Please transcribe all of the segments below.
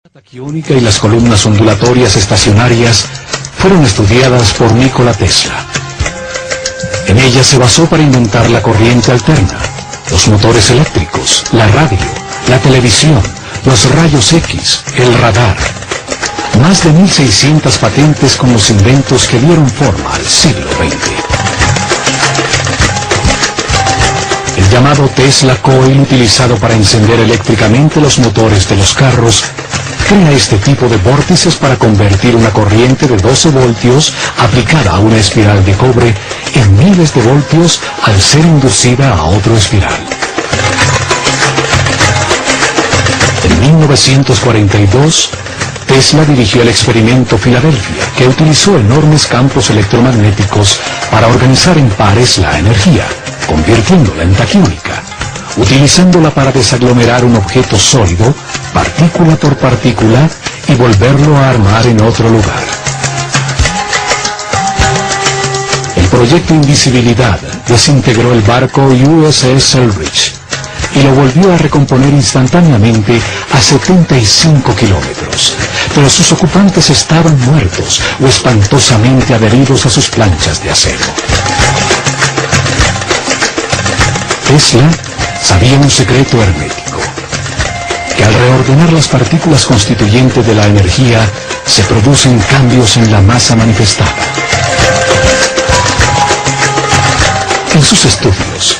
La taquiónica y las columnas ondulatorias estacionarias fueron estudiadas por Nikola Tesla. En ellas se basó para inventar la corriente alterna, los motores eléctricos, la radio, la televisión, los rayos X, el radar. Más de 1.600 patentes con los inventos que dieron forma al siglo XX. El llamado Tesla Coil, utilizado para encender eléctricamente los motores de los carros, crea este tipo de vórtices para convertir una corriente de 12 voltios aplicada a una espiral de cobre en miles de voltios al ser inducida a otra espiral. En 1942, Tesla dirigió el experimento Filadelfia, que utilizó enormes campos electromagnéticos para organizar en pares la energía, convirtiéndola en taquiónica, utilizándola para desaglomerar un objeto sólido, partícula por partícula, y volverlo a armar en otro lugar. El proyecto Invisibilidad desintegró el barco USS Selfridge y lo volvió a recomponer instantáneamente a 75 kilómetros, pero sus ocupantes estaban muertos o espantosamente adheridos a sus planchas de acero. Tesla sabía un secreto hermético, que al reordenar las partículas constituyentes de la energía, se producen cambios en la masa manifestada. En sus estudios,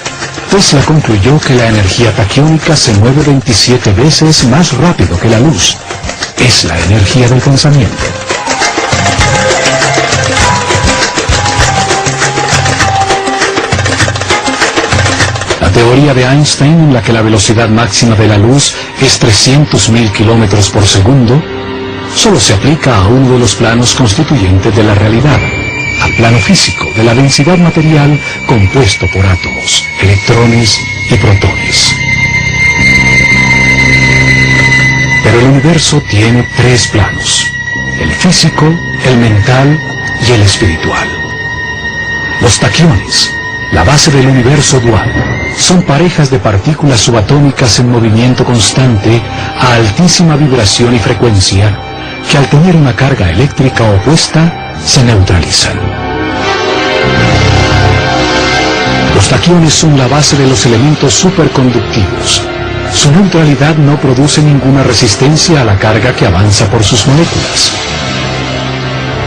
Tesla concluyó que la energía taquiónica se mueve 27 veces más rápido que la luz. Es la energía del pensamiento. La teoría de Einstein, en la que la velocidad máxima de la luz es 300.000 kilómetros por segundo, solo se aplica a uno de los planos constituyentes de la realidad, al plano físico de la densidad material compuesto por átomos, electrones y protones. Pero el universo tiene tres planos: el físico, el mental y el espiritual. Los taquiones, la base del universo dual, son parejas de partículas subatómicas en movimiento constante a altísima vibración y frecuencia que al tener una carga eléctrica opuesta se neutralizan. Los taquiones son la base de los elementos superconductivos. Su neutralidad no produce ninguna resistencia a la carga que avanza por sus moléculas.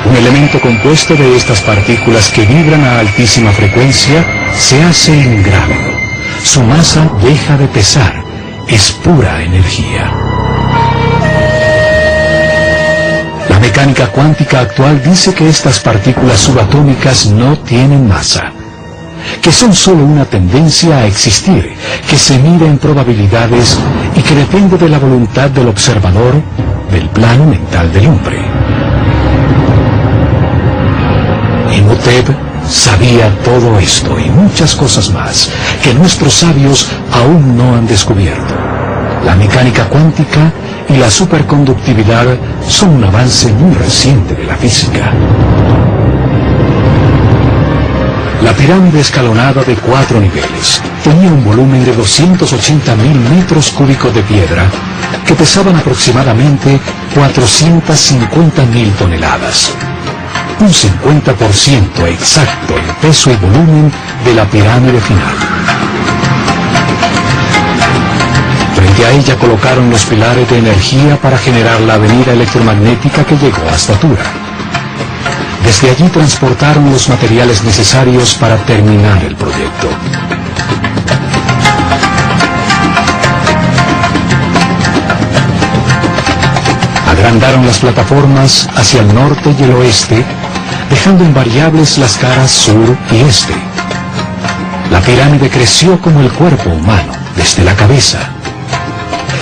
Un elemento compuesto de estas partículas que vibran a altísima frecuencia se hace ingrávido. Su masa deja de pesar, es pura energía. La mecánica cuántica actual dice que estas partículas subatómicas no tienen masa, que son solo una tendencia a existir, que se mide en probabilidades y que depende de la voluntad del observador del plano mental del hombre. Imhotep sabía todo esto y muchas cosas más que nuestros sabios aún no han descubierto. La mecánica cuántica y la superconductividad son un avance muy reciente de la física. La pirámide escalonada de 4 niveles tenía un volumen de 280.000 metros cúbicos de piedra que pesaban aproximadamente 450.000 toneladas. Un 50% exacto en peso y volumen de la pirámide final. Frente a ella colocaron los pilares de energía para generar la avenida electromagnética que llegó hasta Tura. Desde allí transportaron los materiales necesarios para terminar el proyecto. Agrandaron las plataformas hacia el norte y el oeste, dejando invariables las caras sur y este. La pirámide creció como el cuerpo humano, desde la cabeza.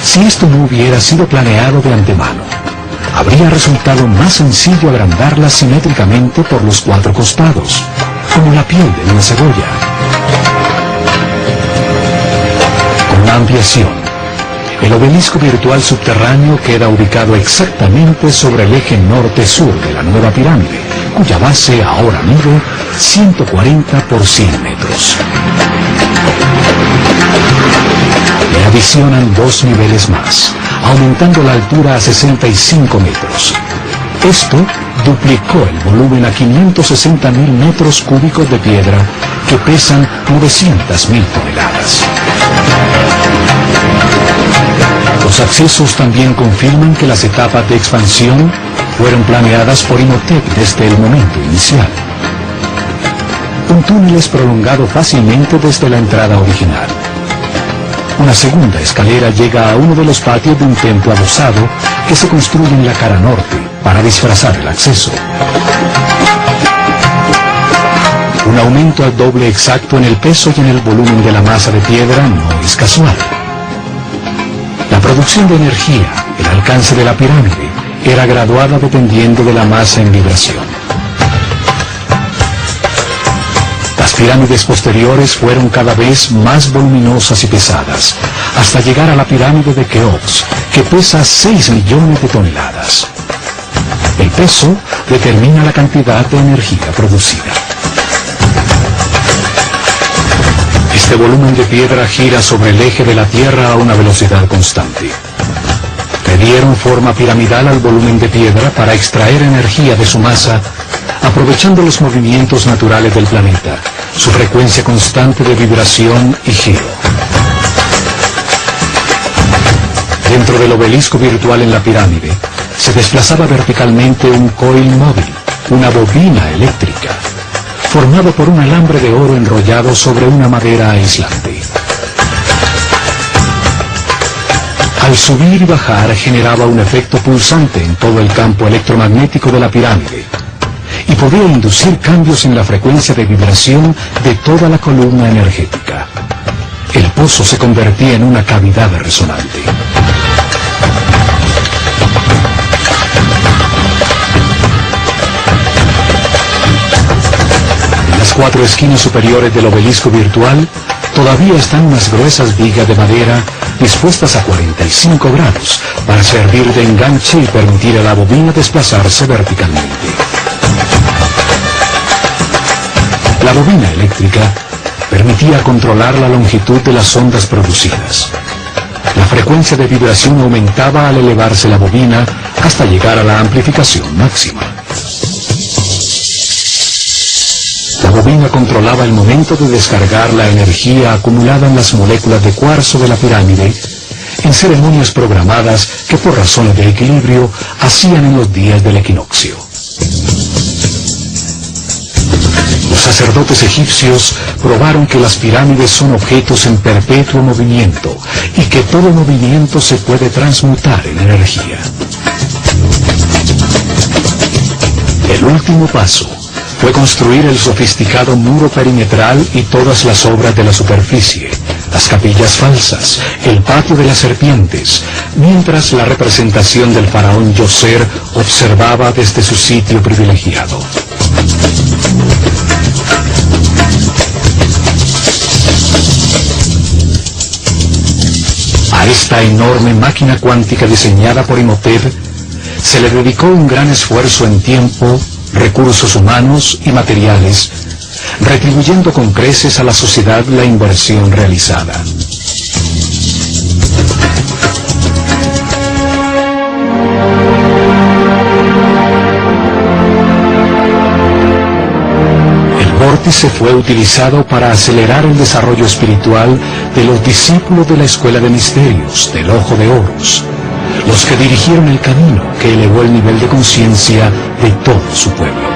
Si esto no hubiera sido planeado de antemano, habría resultado más sencillo agrandarla simétricamente por los 4 costados, como la piel de una cebolla. Con la ampliación, el obelisco virtual subterráneo queda ubicado exactamente sobre el eje norte-sur de la nueva pirámide, cuya base ahora mide 140 por 100 metros. Le adicionan 2 niveles más, aumentando la altura a 65 metros. Esto duplicó el volumen a 560.000 metros cúbicos de piedra que pesan 900.000 toneladas. Los accesos también confirman que las etapas de expansión fueron planeadas por Imhotep desde el momento inicial. Un túnel es prolongado fácilmente desde la entrada original. Una segunda escalera llega a uno de los patios de un templo adosado que se construye en la cara norte para disfrazar el acceso. Un aumento al doble exacto en el peso y en el volumen de la masa de piedra no es casual. La producción de energía, el alcance de la pirámide, era graduada dependiendo de la masa en vibración. Las pirámides posteriores fueron cada vez más voluminosas y pesadas, hasta llegar a la pirámide de Keops, que pesa 6 millones de toneladas. El peso determina la cantidad de energía producida. Este volumen de piedra gira sobre el eje de la Tierra a una velocidad constante. Le dieron forma piramidal al volumen de piedra para extraer energía de su masa, aprovechando los movimientos naturales del planeta, su frecuencia constante de vibración y giro. Dentro del obelisco virtual en la pirámide, se desplazaba verticalmente un coil móvil, una bobina eléctrica, formado por un alambre de oro enrollado sobre una madera aislante. Al subir y bajar generaba un efecto pulsante en todo el campo electromagnético de la pirámide y podía inducir cambios en la frecuencia de vibración de toda la columna energética. El pozo se convertía en una cavidad resonante. En las 4 esquinas superiores del obelisco virtual todavía están unas gruesas vigas de madera dispuestas a 45 grados para servir de enganche y permitir a la bobina desplazarse verticalmente. La bobina eléctrica permitía controlar la longitud de las ondas producidas. La frecuencia de vibración aumentaba al elevarse la bobina hasta llegar a la amplificación máxima. La bobina controlaba el momento de descargar la energía acumulada en las moléculas de cuarzo de la pirámide en ceremonias programadas que por razones de equilibrio hacían en los días del equinoccio. Los sacerdotes egipcios probaron que las pirámides son objetos en perpetuo movimiento y que todo movimiento se puede transmutar en energía. El último paso fue construir el sofisticado muro perimetral y todas las obras de la superficie, las capillas falsas, el patio de las serpientes, mientras la representación del faraón Djoser observaba desde su sitio privilegiado. A esta enorme máquina cuántica diseñada por Imhotep se le dedicó un gran esfuerzo en tiempo, recursos humanos y materiales, retribuyendo con creces a la sociedad la inversión realizada. El vórtice fue utilizado para acelerar el desarrollo espiritual de los discípulos de la Escuela de Misterios del Ojo de Horus, los que dirigieron el camino que elevó el nivel de conciencia de todo su pueblo.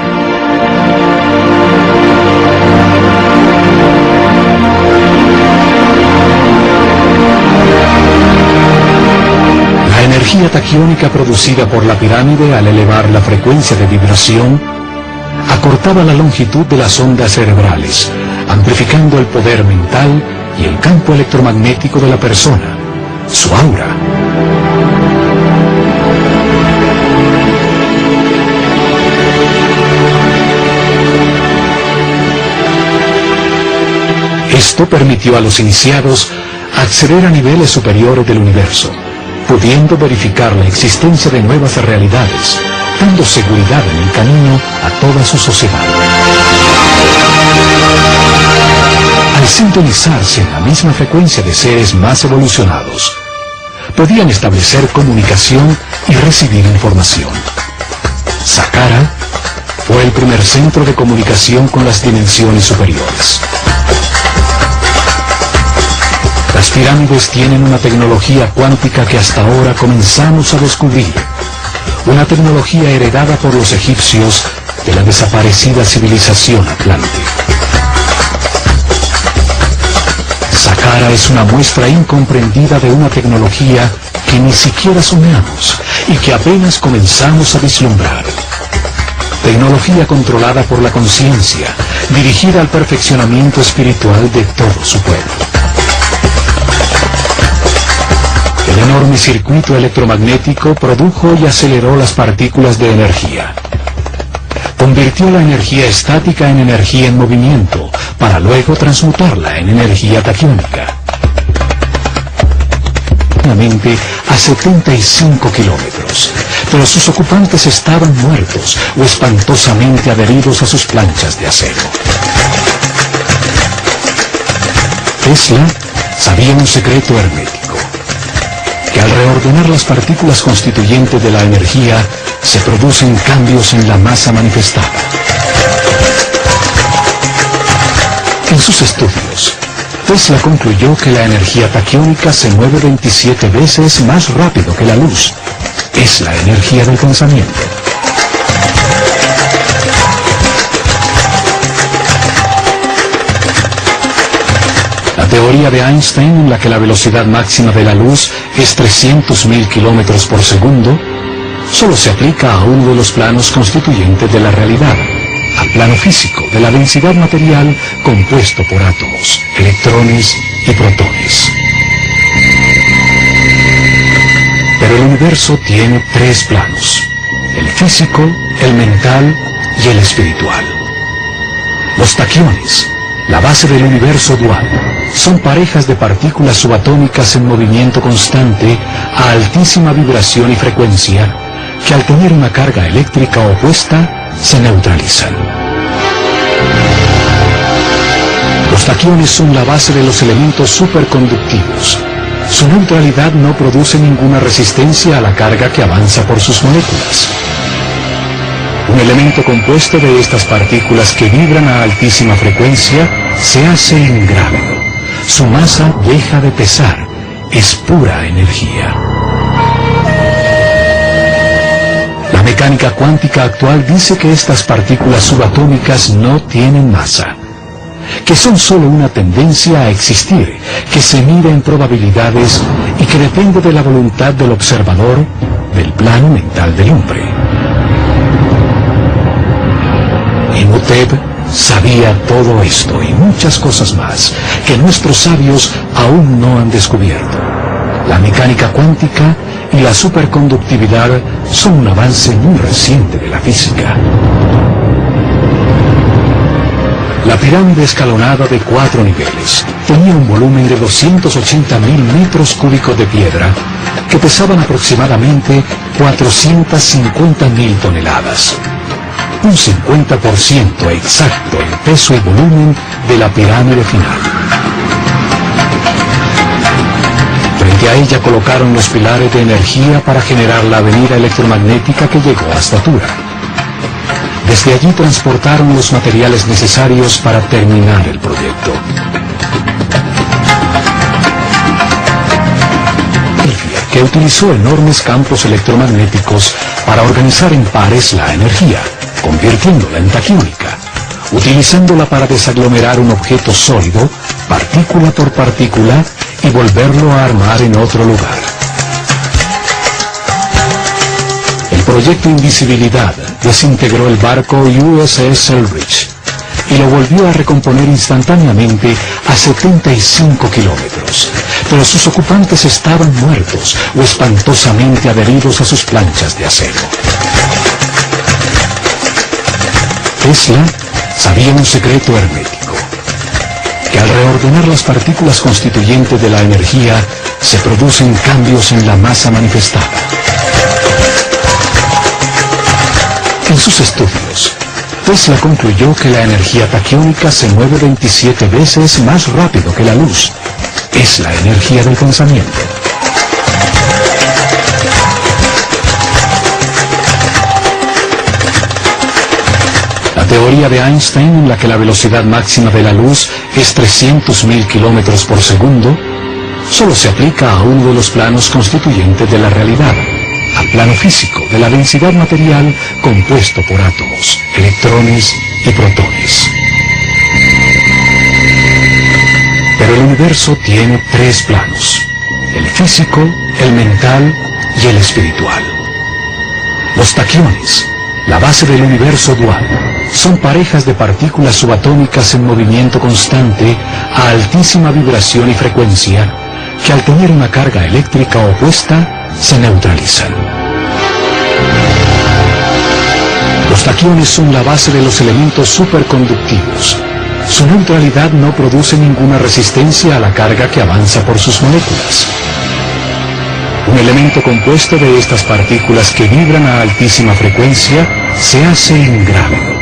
La energía taquiónica producida por la pirámide al elevar la frecuencia de vibración acortaba la longitud de las ondas cerebrales, amplificando el poder mental y el campo electromagnético de la persona, su aura. Esto permitió a los iniciados acceder a niveles superiores del universo, pudiendo verificar la existencia de nuevas realidades, dando seguridad en el camino a toda su sociedad. al sintonizarse en la misma frecuencia de seres más evolucionados, podían establecer comunicación y recibir información. Saqqara fue el primer centro de comunicación con las dimensiones superiores. Las pirámides tienen una tecnología cuántica que hasta ahora comenzamos a descubrir, una tecnología heredada por los egipcios de la desaparecida civilización atlante. Saqqara es una muestra incomprendida de una tecnología que ni siquiera soñamos y que apenas comenzamos a vislumbrar. Tecnología controlada por la conciencia, dirigida al perfeccionamiento espiritual de todo su pueblo. El enorme circuito electromagnético produjo y aceleró las partículas de energía. Convirtió la energía estática en energía en movimiento, para luego transmutarla en energía taquiónica. A 75 kilómetros, pero sus ocupantes estaban muertos o espantosamente adheridos a sus planchas de acero. Tesla sabía un secreto hermético, que al reordenar las partículas constituyentes de la energía, se producen cambios en la masa manifestada. En sus estudios, Tesla concluyó que la energía taquiónica se mueve 27 veces más rápido que la luz. Es la energía del pensamiento. La teoría de Einstein, en la que la velocidad máxima de la luz es 300.000 kilómetros por segundo, solo se aplica a uno de los planos constituyentes de la realidad, al plano físico de la densidad material compuesto por átomos, electrones y protones. Pero el universo tiene tres planos: el físico, el mental y el espiritual. Los taquiones, la base del universo dual, son parejas de partículas subatómicas en movimiento constante a altísima vibración y frecuencia, que al tener una carga eléctrica opuesta, se neutralizan. Los taquiones son la base de los elementos superconductivos. Su neutralidad no produce ninguna resistencia a la carga que avanza por sus moléculas. Un elemento compuesto de estas partículas que vibran a altísima frecuencia se hace ingrávido. Su masa deja de pesar, es pura energía. La mecánica cuántica actual dice que estas partículas subatómicas no tienen masa, que son solo una tendencia a existir, que se mide en probabilidades y que depende de la voluntad del observador del plano mental del hombre. Imhotep sabía todo esto y muchas cosas más que nuestros sabios aún no han descubierto. La mecánica cuántica y la superconductividad son un avance muy reciente de la física. La pirámide escalonada de 4 niveles tenía un volumen de 280.000 metros cúbicos de piedra que pesaban aproximadamente 450.000 toneladas. Un 50% exacto en peso y volumen de la pirámide final. Frente a ella colocaron los pilares de energía para generar la avenida electromagnética que llegó hasta Tura. Desde allí transportaron los materiales necesarios para terminar el proyecto. Que utilizó enormes campos electromagnéticos para organizar en pares la energía, convirtiéndola en taquiónica, utilizándola para desaglomerar un objeto sólido, partícula por partícula, y volverlo a armar en otro lugar. El proyecto Invisibilidad desintegró el barco USS Selfridge y lo volvió a recomponer instantáneamente a 75 kilómetros, pero sus ocupantes estaban muertos o espantosamente adheridos a sus planchas de acero. Tesla sabía un secreto hermético, que al reordenar las partículas constituyentes de la energía, se producen cambios en la masa manifestada. En sus estudios, Tesla concluyó que la energía taquiónica se mueve 27 veces más rápido que la luz. Es la energía del pensamiento. La teoría de Einstein, en la que la velocidad máxima de la luz es 300.000 kilómetros por segundo, solo se aplica a uno de los planos constituyentes de la realidad, al plano físico de la densidad material compuesto por átomos, electrones y protones. Pero el universo tiene tres planos: el físico, el mental y el espiritual. Los taquiones, la base del universo dual, son parejas de partículas subatómicas en movimiento constante a altísima vibración y frecuencia que al tener una carga eléctrica opuesta se neutralizan. Los taquiones son la base de los elementos superconductivos. Su neutralidad no produce ninguna resistencia a la carga que avanza por sus moléculas. Un elemento compuesto de estas partículas que vibran a altísima frecuencia se hace ingrávido.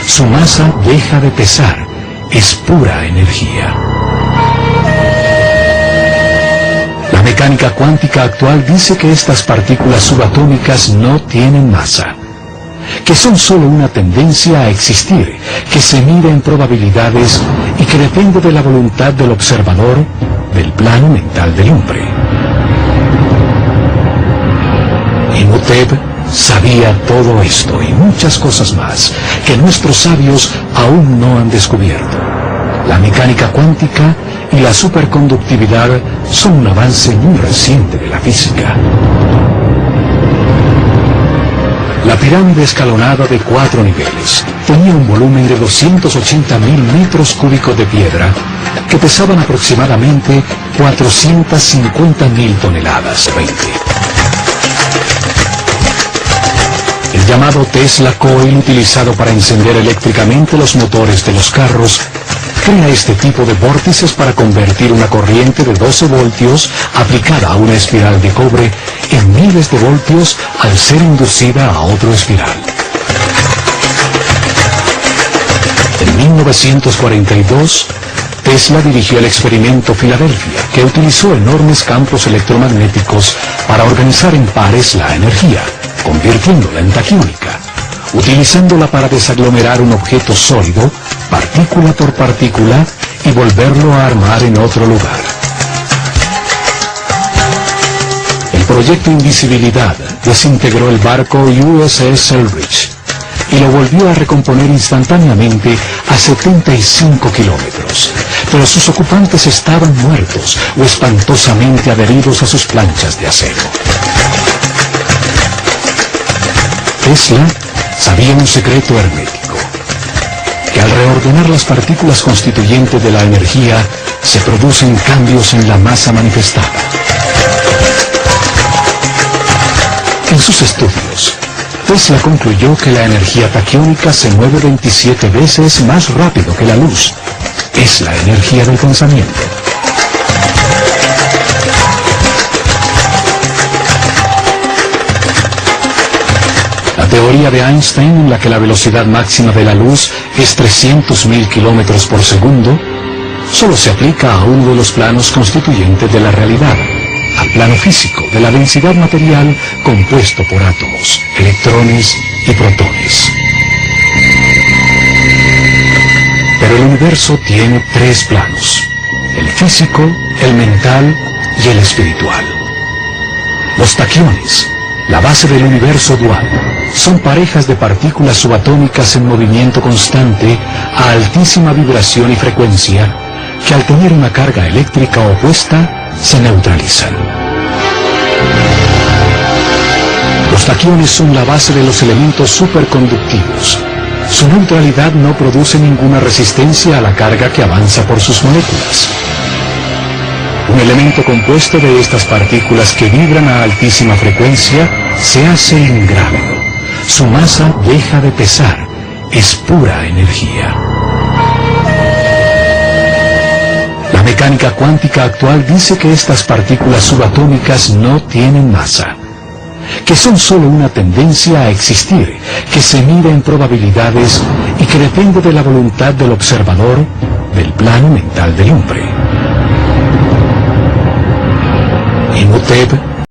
Su masa deja de pesar, es pura energía. La mecánica cuántica actual dice que estas partículas subatómicas no tienen masa, que son solo una tendencia a existir, que se mide en probabilidades y que depende de la voluntad del observador, del plano mental del hombre. Imhotep sabía todo esto y muchas cosas más que nuestros sabios aún no han descubierto. La mecánica cuántica y la superconductividad son un avance muy reciente de la física. La pirámide escalonada de 4 niveles tenía un volumen de 280.000 metros cúbicos de piedra que pesaban aproximadamente 450.000 toneladas de 20. El llamado Tesla Coil, utilizado para encender eléctricamente los motores de los carros, crea este tipo de vórtices para convertir una corriente de 12 voltios aplicada a una espiral de cobre en miles de voltios al ser inducida a otro espiral. En 1942, Tesla dirigió el experimento Filadelfia, que utilizó enormes campos electromagnéticos para organizar en pares la energía, convirtiéndola en taquiónica, utilizándola para desaglomerar un objeto sólido, partícula por partícula, y volverlo a armar en otro lugar. El proyecto Invisibilidad desintegró el barco USS Selfridge y lo volvió a recomponer instantáneamente a 75 kilómetros, pero sus ocupantes estaban muertos o espantosamente adheridos a sus planchas de acero. Tesla sabía un secreto hermético, que al reordenar las partículas constituyentes de la energía se producen cambios en la masa manifestada. En sus estudios, Tesla concluyó que la energía taquiónica se mueve 27 veces más rápido que la luz. Es la energía del pensamiento. La teoría de Einstein, en la que la velocidad máxima de la luz es 300.000 kilómetros por segundo, solo se aplica a uno de los planos constituyentes de la realidad, al plano físico de la densidad material compuesto por átomos, electrones y protones. Pero el universo tiene tres planos: el físico, el mental y el espiritual. Los taquiones, la base del universo dual, son parejas de partículas subatómicas en movimiento constante a altísima vibración y frecuencia que al tener una carga eléctrica opuesta se neutralizan. Los taquiones son la base de los elementos superconductivos. Su neutralidad no produce ninguna resistencia a la carga que avanza por sus moléculas. Un elemento compuesto de estas partículas que vibran a altísima frecuencia se hace ingrávido. Su masa deja de pesar, es pura energía. La mecánica cuántica actual dice que estas partículas subatómicas no tienen masa, que son solo una tendencia a existir, que se mide en probabilidades y que depende de la voluntad del observador del plano mental del hombre. Imhotep